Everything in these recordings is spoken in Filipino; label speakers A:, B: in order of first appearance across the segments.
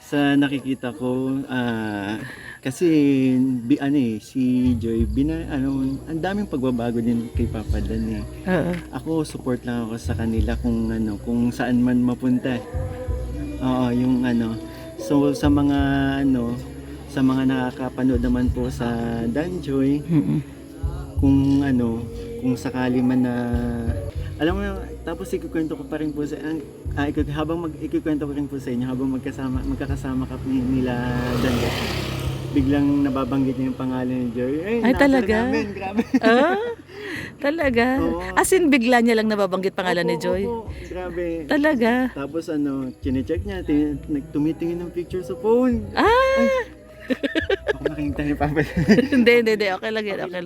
A: Sa nakikita ko, kasi si Joy, ang daming pagbabago din kay Papa Dan eh.
B: Oo.
A: Ako, support lang ako sa kanila kung saan man mapunta. Oo, yung ano. So, sa mga nakakapanood naman po sa Dan Joy,
B: Mm-mm.
A: kung sakali man na alam mo, tapos ikukwento ko pa rin po ikukwento ko rin po sa inyo habang magkakasama kami nila Danda. Biglang nababanggit niya yung pangalan ni Joy.
B: Ay,
A: Nasar
B: talaga?
A: namin, grabe.
B: Ah, talaga?
A: Oo.
B: As in, bigla niya lang nababanggit pangalan ni Joy?
A: Opo, grabe.
B: Talaga?
A: Tapos chinecheck niya, tumitingin ng picture sa phone.
B: Ah!
A: Ako nakikita ni Papa.
B: Hindi. Okay lang yan. Okay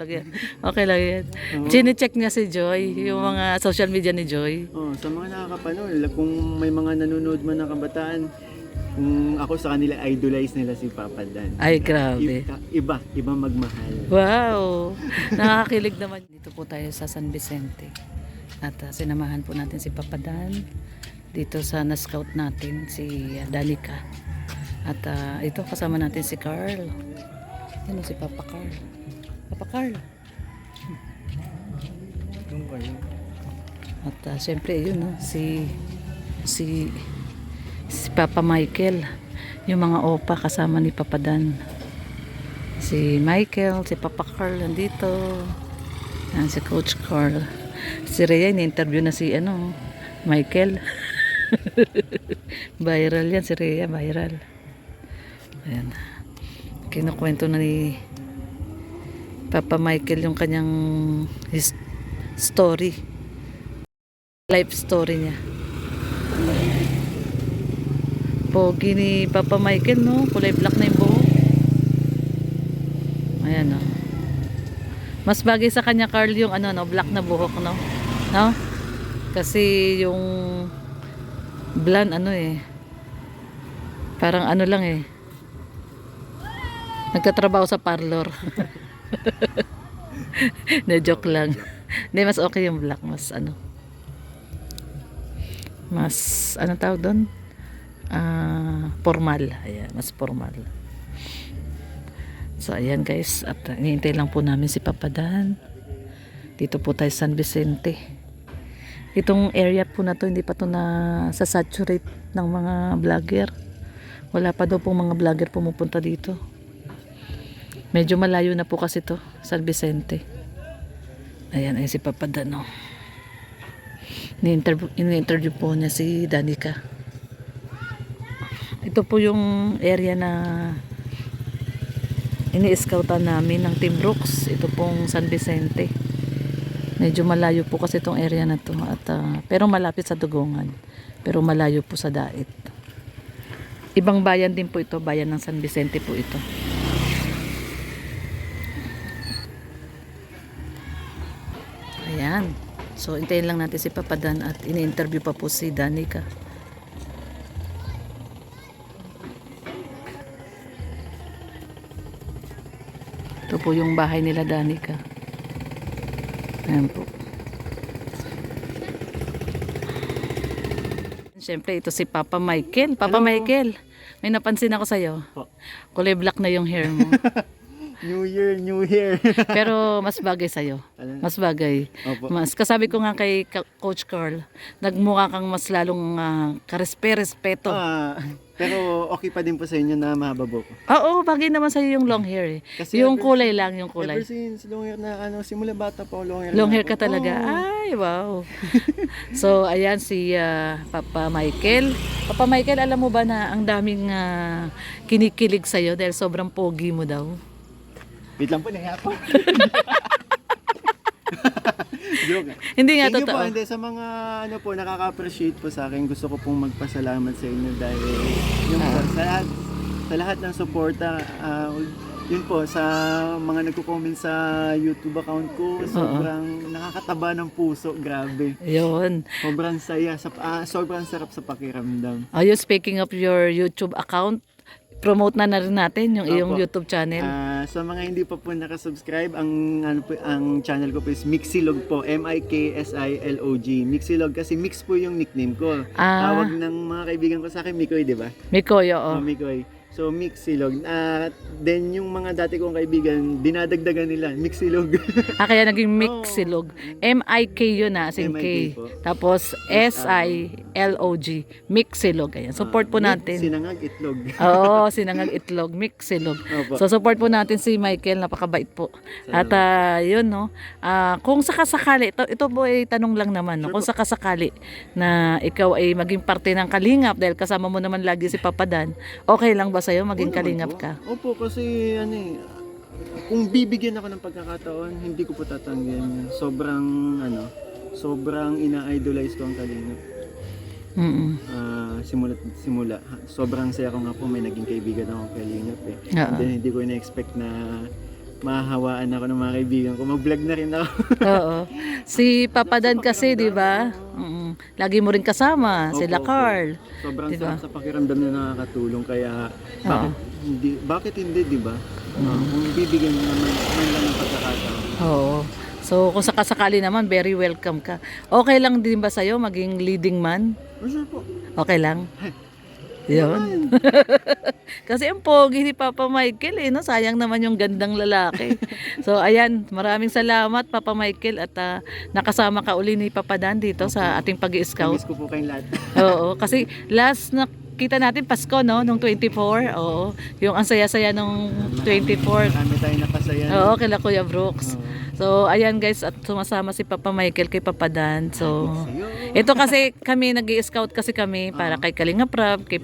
B: lang yan.
A: Oo.
B: Chine-check niya si Joy, yung mga social media ni Joy.
A: Oh, sa mga nakakapanood, kung may mga nanonood man na kabataan, kung ako sa kanila, idolize nila si Papa Dan.
B: Ay, grabe.
A: Iba magmahal.
B: Wow! Nakakakilig naman. Dito po tayo sa San Vicente. At sinamahan po natin si Papa Dan. Dito sa na-scout natin si Danica. At ito kasama natin si Carl. Yan si Papa Carl. Papa Carl. At syempre yun si Papa Michael. Yung mga opa kasama ni Papa Dan. Si Michael, si Papa Carl nandito. Yan, si Coach Carl. Si Rhea, ni-interview na si Michael. Viral yan si Rhea, viral. Ayan. Kinukwento na ni Papa Michael yung kanyang story. Life story niya. Pogi ni Papa Michael, no? Kulay black na yung buhok. Ayan, no? Mas bagay sa kanya, Carl, yung black na buhok, no? No? Kasi yung blonde, parang lang nagtatrabaho sa parlor. Na joke lang. Hindi, mas okay yung black. Mas tawag doon? Formal. Ayan, mas formal. So, ayan guys. At hinihintay lang po namin si Papa Dan. Dito po tayo San Vicente. Itong area po na to, hindi pa to na saturate ng mga vlogger. Wala pa daw pong mga vlogger pumupunta dito. Medyo malayo na po kasi to, San Vicente. Ayan, si Papa Dan, no? Ini-interview po niya si Danica. Ito po yung area na ini-scoutan namin ng Team Brooks. Ito pong San Vicente. Medyo malayo po kasi itong area na to. Pero malapit sa Dugongan. Pero malayo po sa Dait. Ibang bayan din po ito. Bayan ng San Vicente po ito. Ayan. So, hintayin lang natin si Papa Dan at ini-interview pa po si Danica. Ito po yung bahay nila Danica. Ayan po. Siyempre, ito si Papa Michael. Papa
A: Hello.
B: Michael, may napansin ako sa'yo. Kulay black na yung hair mo.
A: New Year.
B: Pero mas bagay sa'yo. Mas bagay.
A: Opo.
B: Kasabi ko nga kay Coach Carl, nagmukha kang mas lalong karespeto.
A: Pero okay pa din po sa inyo na mahaba buhok.
B: Oo, bagay naman sa'yo yung long hair eh.
A: Kasi
B: Yung
A: ever
B: kulay lang, yung
A: Ever
B: kulay.
A: since long hair na simula bata pa long hair.
B: Long
A: na
B: hair
A: ako.
B: ka talaga.
A: Oo.
B: Ay, wow. So, ayan si Papa Michael. Papa Michael, alam mo ba na ang daming kinikilig sa'yo dahil sobrang pogi mo daw?
A: Wait lang po, nahiya po. Joke.
B: Hindi nga
A: Thank you po,
B: totoo.
A: hindi, sa mga nakaka-appreciate po sa akin, gusto ko pong magpasalamat sa inyo dahil yung po, sa lahat ng suporta, yun po, sa mga nagko-comment sa YouTube account ko, sobrang nakakataba ng puso, grabe.
B: Yun.
A: Sobrang saya, sobrang sarap sa pakiramdam.
B: Ayun, speaking of your YouTube account, promote na rin natin yung iyong
A: Opo.
B: YouTube channel.
A: Sa mga hindi pa po nakasubscribe, ang channel ko po is Mixilog po, Miksilog. Mixilog kasi mix po yung nickname ko. Tawag ng mga kaibigan ko sa akin Mikoy, di ba?
B: Mikoy, oo.
A: Mikoy. So Mixilog. Then yung mga dati kong kaibigan, dinadagdagan nila Mixilog.
B: Kaya naging Mixilog. M-I-K yun as in
A: M-I-K
B: K.
A: po.
B: Tapos S-I-L-O-G. Mixilog. Ayan. Support po natin.
A: Sinangag itlog.
B: Oo, sinangag itlog, Mixilog.
A: Opo.
B: So support po natin si Michael, napakabait po. At yun no, kung sakasakali, ito po ay tanong lang naman, no? Kung sakasakali na ikaw ay maging parte ng Kalingap dahil kasama mo naman lagi si Papa Dan, okay lang ba sa'yo maging
A: Oo naman
B: Kalingap
A: po.
B: ka?
A: Opo, kasi kung bibigyan ako ng pagkakataon, hindi ko po tatanggihan. Sobrang ina-idolize ko ang Kalingap. Simula. Sobrang saya ko nga po may naging kaibigan akong Kalingap eh.
B: Oo.
A: And then, hindi ko na-expect na mahahawaan ako ng mga kaibigan ko. Mag-vlog na rin ako.
B: Oo. Si Papa Dan kasi, di ba? Lagi mo rin kasama,
A: Opo,
B: sila
A: opo.
B: Carl.
A: Sobrang
B: Diba?
A: sarap sa pakiramdam na nakakatulong. Kaya bakit hindi, di ba? Kung bibigyan mo naman lang ng pagkakataon.
B: Oo. So kung sakasakali naman, very welcome ka. Okay lang din ba sa'yo maging leading man?
A: Sure po.
B: Okay lang? Yun. Kasi ang pogi ni Papa Michael no? Sayang naman yung gandang lalaki. So ayan, maraming salamat Papa Michael at nakasama ka uli ni Papa Dan dito sa ating pag-i-scout.
A: Miss ko po kayong lahat.
B: Oo, kasi last na kita natin Pasko no, nung 24. Oo, yung ang saya-saya nung 24.
A: Marami tayong napasaya.
B: Oo, kila Kuya Brooks. So, ayan guys, at sumasama si Papa Michael kay Papa Dan. So, ito kasi kami, nag-i-scout kasi kami para kay Kalingap Rab, kay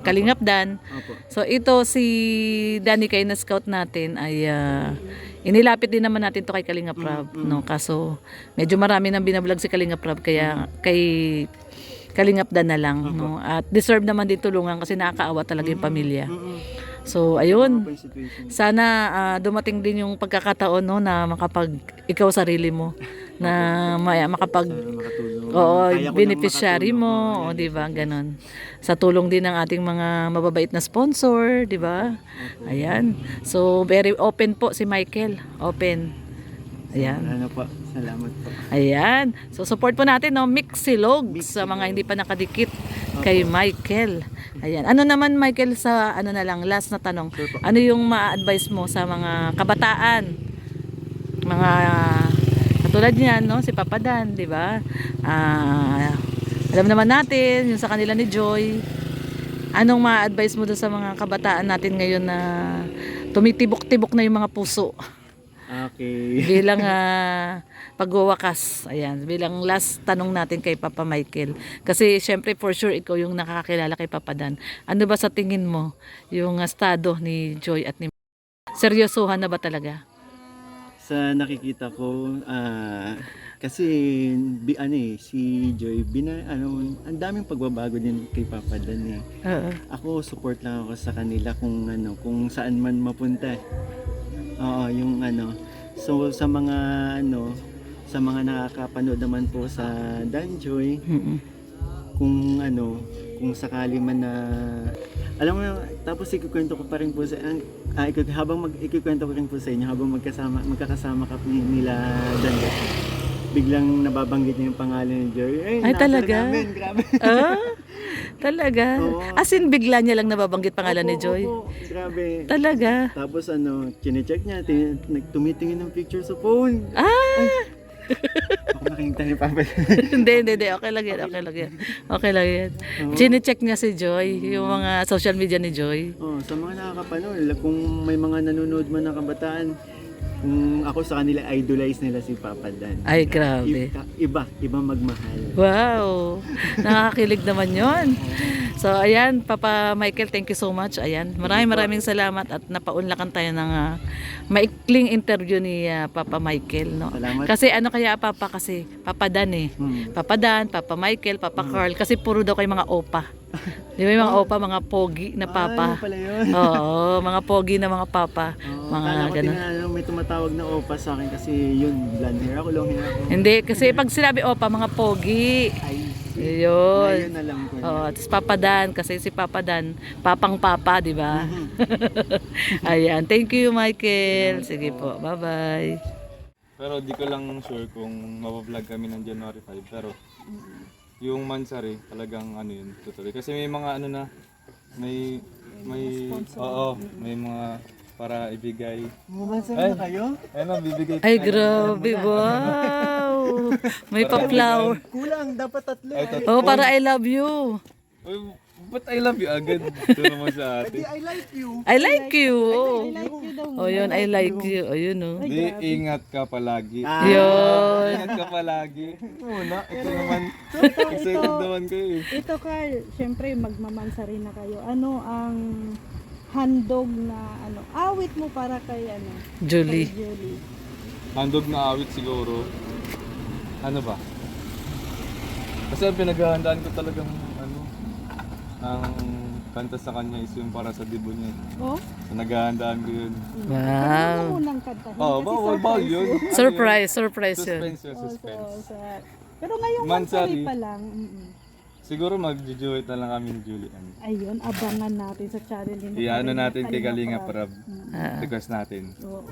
B: Kalingap Dan.
A: Opo.
B: So, ito si Danny kay na-scout natin ay inilapit din naman natin to kay Kalingap Rab. No? Kaso, medyo marami nang binablog si Kalingap Rab, kaya kay Kalingap Dan na lang. No? At deserve naman din tulungan kasi nakakaawa talaga yung pamilya. So, ayun. Sana dumating din yung pagkakataon no, na ikaw sarili mo na
A: Makatulong.
B: oo,
A: Kaya ko
B: beneficiary
A: nang
B: mo, o di ba? Ganon. Sa tulong din ng ating mga mababait na sponsor, di ba? Ayan. So, very open po si Michael. Open. Ayan.
A: Ano po, salamat po.
B: Ayan. So, support po natin, no? Mixilog sa mga hindi pa nakadikit kay Michael. Ayan. Ano naman, Michael, sa ano na lang, last na tanong.
A: Sure po.
B: Ano yung ma-advise mo sa mga kabataan? Mga katulad niyan, no? Si Papa Dan, di ba? Alam naman natin, yung sa kanila ni Joy. Anong ma-advise mo doon sa mga kabataan natin ngayon na tumitibok-tibok na yung mga puso?
A: Okay.
B: Bilang pagwawakas, ayan, bilang last tanong natin kay Papa Michael. Kasi syempre for sure ikaw yung nakakakilala kay Papa Dan. Ano ba sa tingin mo yung estado ni Joy at ni seryosohan na ba talaga?
A: Sa nakikita ko, kasi si Joy, ang daming pagbabago din kay Papa Dan eh.
B: Oo.
A: Ako, support lang ako sa kanila kung saan man mapunta. Oo, yung So sa mga sa mga nakakapanood naman po sa Dan Joy, kung sakali man na alam mo, tapos ikukwento ko pa rin po sa ikukwento ko rin po sa inyo habang magkakasama kami nila Dan Joy. Biglang nababanggit niya yung pangalan ni Joy.
B: Ay, talaga?
A: Namin, grabe.
B: Talaga?
A: Oo.
B: As in, bigla niya lang nababanggit pangalan ni Joy?
A: Opo, grabe.
B: Talaga?
A: Tapos chinecheck niya, tumitingin ng picture sa phone. Ako nakikita ni Papa.
B: Hindi. Okay lang yan. Okay lang yan. Chine-check niya si Joy, yung mga social media ni Joy.
A: Sa mga nakakapanood, kung may mga nanonood man na kabataan, kung ako sa kanila, idolize nila si Papa Dan.
B: Ay, grabe.
A: Iba magmahal.
B: Wow! Nakakakilig naman yon. So, ayan, Papa Michael, thank you so much. Ayan, maraming salamat at napaunlakan tayo ng maikling interview ni Papa Michael. No?
A: Salamat.
B: Kasi kasi Papa Dan eh. Papa Dan, Papa Michael, Papa Carl, kasi puro daw kayo mga opa. Di ba yung mga opa, mga pogi na papa?
A: Ay, pala yun.
B: Oo, mga pogi na mga papa. Mga
A: Kala ko
B: ganun.
A: may tumatawag na opa sa akin kasi yun, blonde hair ako, long hair ako.
B: Hindi, kasi pag sinabi opa, mga pogi.
A: Ay,
B: Ayun.
A: Ngayon na lang po.
B: Oh, tapos Papa Dan, kasi si Papa Dan, papang papa, di ba? Ayan, thank you Michael. Sige po, bye-bye.
C: Pero di ko lang sure kung mabablog kami ng January 5. Pero yung Mansari, talagang ano yun, tutuloy. Kasi may mga ano na, may, oo, may mga para ibigay.
A: Mumansar na kayo?
C: Ayun, bibigay.
B: Ay, grabe, wow. May pa-flower.
A: Kulang, dapat tatlo.
B: Oh, para I love you.
C: Uy, ba't I love you agad? Ito naman sa
A: Di,
C: ate.
A: I like you.
B: I like you. Oh, oh yun, I like you. Ayun, oh.
C: Di, ingat ka palagi.
B: Yun.
C: Ingat ka palagi. Muna, ito naman. Excited naman kayo eh.
D: Ito Carl, syempre magmamansari na kayo. Ano ang handog na ano, awit mo para kay ano,
B: Julie.
D: kay Julie?
C: Handog na awit siguro. Ano ba? Kasi ang pinaghahandaan ko talagang ano, ang kanta sa kanya is yung para sa debut niya.
D: Oh?
C: So, naghahandaan ko yun.
D: Ano
B: Wow.
D: munang kantahin?
C: Oh,
D: Kasi
C: bawal yun.
B: Surprise, surprise yun.
C: Suspense yun,
D: Oh,
C: suspense.
D: pero ngayong
C: Mansari.
D: mansari pa lang.
C: Siguro mag-jujuit na lang kami ni Julian.
D: Ayun, abangan natin sa channel ni
C: Iano natin kay Kalinga Prab.
B: Ah.
C: Request natin.
D: Oo.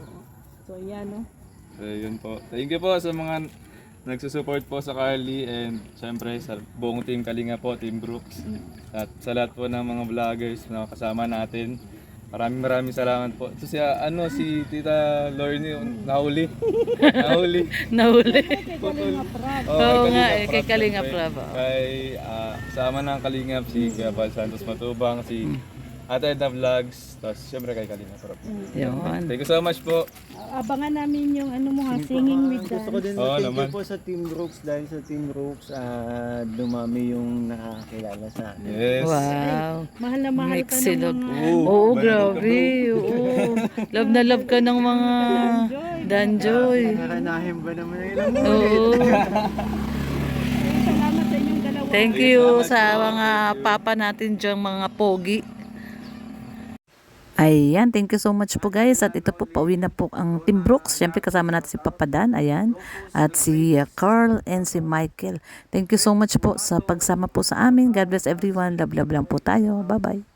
D: So yan, no?
C: So yun po. Thank you po sa mga nagsusupport po sa Carly and syempre sa buong team Kalinga po, Team Brooks. At sa lahat po ng mga vloggers na kasama natin. Maraming salamat po. So si Tita Lorne nahuli. Nahuli.
B: Nahuli.
D: Kay Kalinga Prab.
B: Oo nga, eh, kay
C: Prab,
B: Kalinga
C: syempre.
B: Prab, oo.
C: Kay sama ng Kalingap si Kuya Val Santos Matubang, si Ate Edna Vlogs, tapos syempre kay Kalinga Prab.
B: Yun.
C: Thank you so much po.
D: Abangan namin yung ano mo ha, singing with
A: Gusto ko
D: dance.
A: din
C: Oo,
A: thank
C: naman.
A: you po sa Team Brooks dahil sa Team Brooks dumami yung nakakilala sa atin.
C: Yes.
B: Wow.
D: Mahal na mahal ka ng
B: Mixilog.
D: mga
B: Oo, grabe. Oo. Love na love ka ng mga Danjoy.
A: Nakanahin ba naman ang ilang
B: Oo.
D: salamat sa inyong dalawa.
B: Thank you sa mga papa natin dyan, mga pogi. Ayan, thank you so much po guys. At ito po, pauwi na po ang Team Brooks. Siyempre kasama natin si Papa Dan, ayan. At si Carl and si Michael. Thank you so much po sa pagsama po sa amin. God bless everyone. Love lang po tayo. Bye-bye.